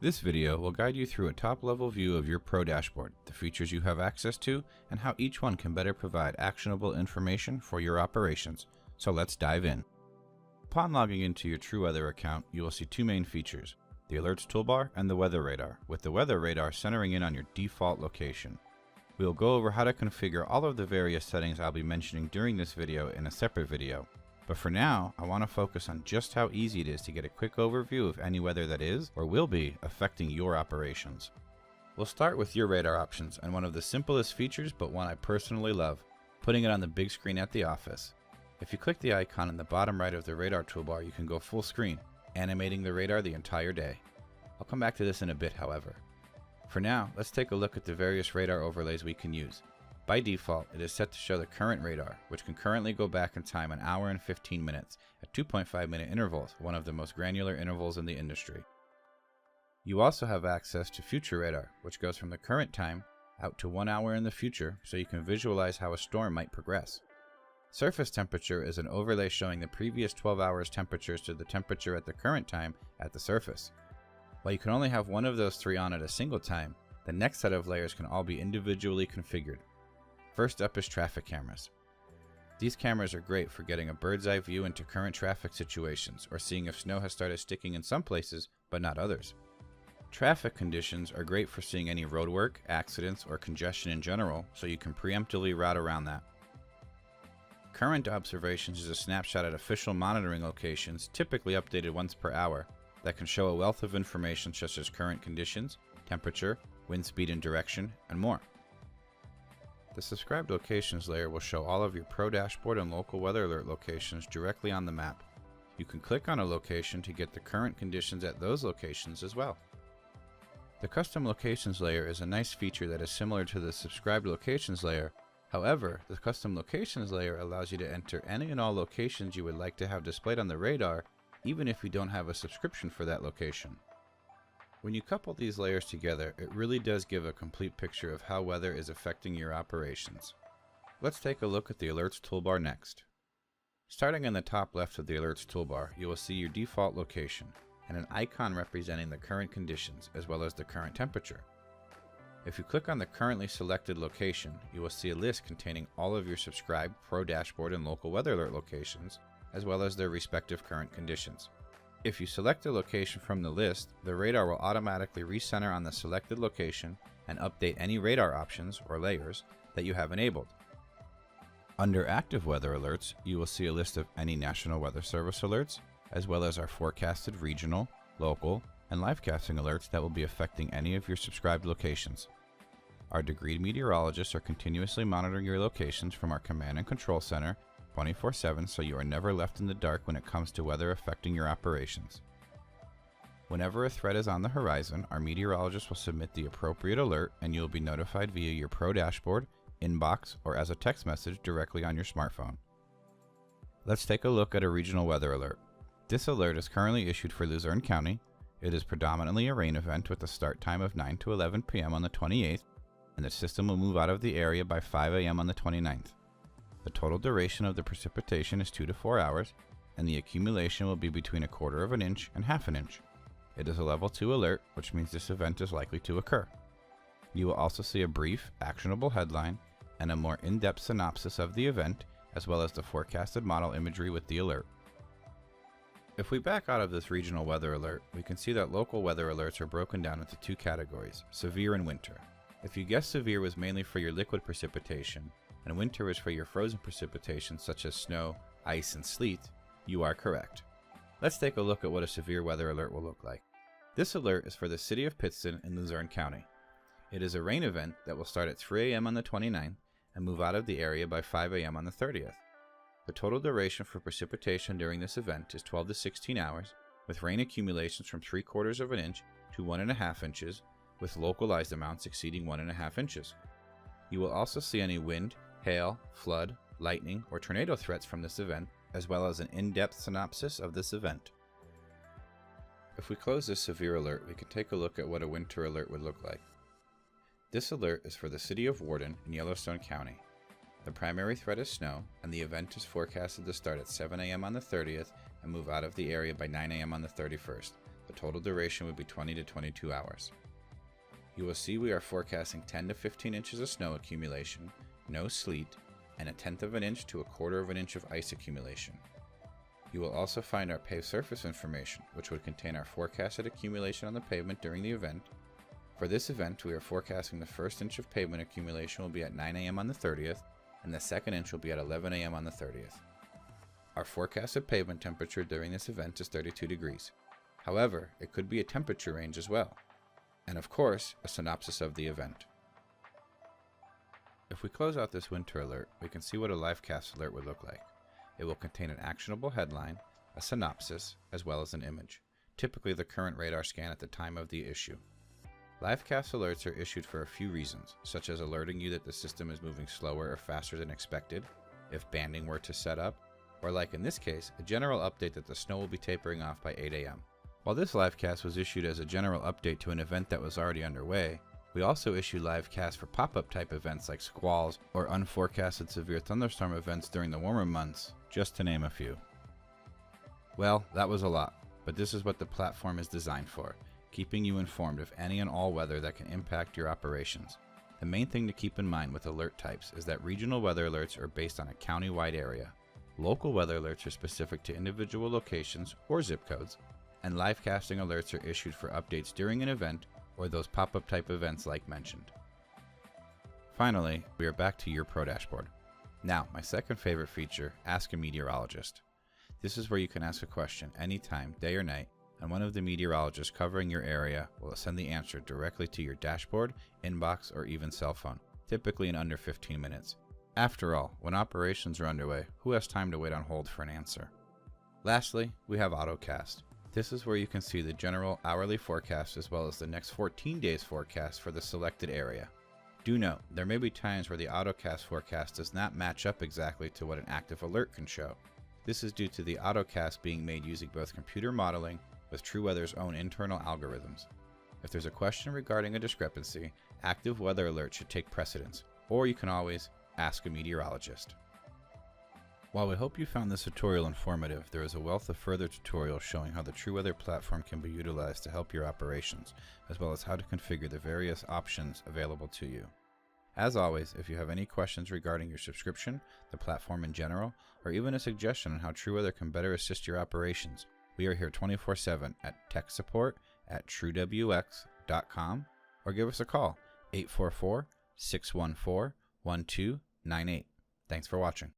This video will guide you through a top-level view of your Pro dashboard, the features you have access to, and how each one can better provide actionable information for your operations. So let's dive in. Upon logging into your trueWeather account, you will see two main features, the Alerts toolbar and the Weather Radar, with the Weather Radar centering in on your default location. We will go over how to configure all of the various settings I'll be mentioning during this video in a separate video. But for now, I want to focus on just how easy it is to get a quick overview of any weather that is, or will be, affecting your operations. We'll start with your radar options and one of the simplest features, but one I personally love, putting it on the big screen at the office. If you click the icon in the bottom right of the radar toolbar, you can go full screen, animating the radar the entire day. I'll come back to this in a bit, however. For now, let's take a look at the various radar overlays we can use. By default, it is set to show the current radar, which can currently go back in time an hour and 15 minutes at 2.5-minute intervals, one of the most granular intervals in the industry. You also have access to future radar, which goes from the current time out to 1 hour in the future, so you can visualize how a storm might progress. Surface temperature is an overlay showing the previous 12 hours temperatures to the temperature at the current time at the surface. While you can only have one of those three on at a single time, the next set of layers can all be individually configured. First up is traffic cameras. These cameras are great for getting a bird's eye view into current traffic situations or seeing if snow has started sticking in some places but not others. Traffic conditions are great for seeing any roadwork, accidents, or congestion in general, so you can preemptively route around that. Current observations is a snapshot at official monitoring locations, typically updated once per hour, that can show a wealth of information such as current conditions, temperature, wind speed and direction, and more. The subscribed locations layer will show all of your Pro dashboard and local weather alert locations directly on the map. You can click on a location to get the current conditions at those locations as well. The custom locations layer is a nice feature that is similar to the subscribed locations layer. However, the custom locations layer allows you to enter any and all locations you would like to have displayed on the radar, even if you don't have a subscription for that location. When you couple these layers together, it really does give a complete picture of how weather is affecting your operations. Let's take a look at the Alerts toolbar next. Starting in the top left of the Alerts toolbar, you will see your default location and an icon representing the current conditions as well as the current temperature. If you click on the currently selected location, you will see a list containing all of your subscribed Pro dashboard and local weather alert locations, as well as their respective current conditions. If you select a location from the list, the radar will automatically recenter on the selected location and update any radar options or layers that you have enabled. Under Active Weather Alerts, you will see a list of any National Weather Service alerts, as well as our forecasted regional, local, and Lifecasting alerts that will be affecting any of your subscribed locations. Our degreed meteorologists are continuously monitoring your locations from our command and control center 24/7, so you are never left in the dark when it comes to weather affecting your operations. Whenever a threat is on the horizon, our meteorologists will submit the appropriate alert and you will be notified via your Pro dashboard, inbox, or as a text message directly on your smartphone. Let's take a look at a regional weather alert. This alert is currently issued for Luzerne County. It is predominantly a rain event with a start time of 9 to 11 p.m. on the 28th, and the system will move out of the area by 5 a.m. on the 29th. The total duration of the precipitation is 2 to 4 hours, and the accumulation will be between 1/4 inch and 1/2 inch. It is a level 2 alert, which means this event is likely to occur. You will also see a brief, actionable headline and a more in-depth synopsis of the event, as well as the forecasted model imagery with the alert. If we back out of this regional weather alert, we can see that local weather alerts are broken down into two categories, severe and winter. If you guessed severe was mainly for your liquid precipitation, and winter is for your frozen precipitation such as snow, ice, and sleet, you are correct. Let's take a look at what a severe weather alert will look like. This alert is for the city of Pittston in Luzerne County. It is a rain event that will start at 3 a.m. on the 29th and move out of the area by 5 a.m. on the 30th. The total duration for precipitation during this event is 12 to 16 hours, with rain accumulations from 3/4 inch to 1.5 inches, with localized amounts exceeding 1.5 inches. You will also see any wind, hail, flood, lightning, or tornado threats from this event, as well as an in-depth synopsis of this event. If we close this severe alert, we can take a look at what a winter alert would look like. This alert is for the city of Warden in Yellowstone County. The primary threat is snow, and the event is forecasted to start at 7 a.m. on the 30th and move out of the area by 9 a.m. on the 31st. The total duration would be 20 to 22 hours. You will see we are forecasting 10 to 15 inches of snow accumulation, no sleet, and 1/10 of an inch to 1/4 of an inch of ice accumulation. You will also find our paved surface information, which would contain our forecasted accumulation on the pavement during the event. For this event, we are forecasting the first inch of pavement accumulation will be at 9 a.m. on the 30th, and the second inch will be at 11 a.m. on the 30th. Our forecasted pavement temperature during this event is 32 degrees. However, it could be a temperature range as well. And of course, a synopsis of the event. If we close out this winter alert, we can see what a Lifecast alert would look like. It will contain an actionable headline, a synopsis, as well as an image, typically the current radar scan at the time of the issue. Lifecast alerts are issued for a few reasons, such as alerting you that the system is moving slower or faster than expected, if banding were to set up, or like in this case, a general update that the snow will be tapering off by 8 a.m. While this Lifecast was issued as a general update to an event that was already underway, we also issue Lifecasts for pop-up type events like squalls or unforecasted severe thunderstorm events during the warmer months, just to name a few. Well, that was a lot, but this is what the platform is designed for, keeping you informed of any and all weather that can impact your operations. The main thing to keep in mind with alert types is that regional weather alerts are based on a county-wide area. Local weather alerts are specific to individual locations or zip codes, and Lifecasting alerts are issued for updates during an event or those pop-up type events like mentioned. Finally, we are back to your Pro Dashboard. Now, my second favorite feature, Ask a Meteorologist. This is where you can ask a question anytime, day or night, and one of the meteorologists covering your area will send the answer directly to your dashboard, inbox, or even cell phone, typically in under 15 minutes. After all, when operations are underway, who has time to wait on hold for an answer? Lastly, we have AutoCast. This is where you can see the general hourly forecast as well as the next 14 days forecast for the selected area. Do note, there may be times where the AutoCast forecast does not match up exactly to what an active alert can show. This is due to the AutoCast being made using both computer modeling with trueWeather's own internal algorithms. If there's a question regarding a discrepancy, active weather alert should take precedence, or you can always ask a meteorologist. While we hope you found this tutorial informative, there is a wealth of further tutorials showing how the trueWeather platform can be utilized to help your operations, as well as how to configure the various options available to you. As always, if you have any questions regarding your subscription, the platform in general, or even a suggestion on how trueWeather can better assist your operations, we are here 24/7 at techsupport@truewx.com, or give us a call, 844-614-1298. Thanks for watching.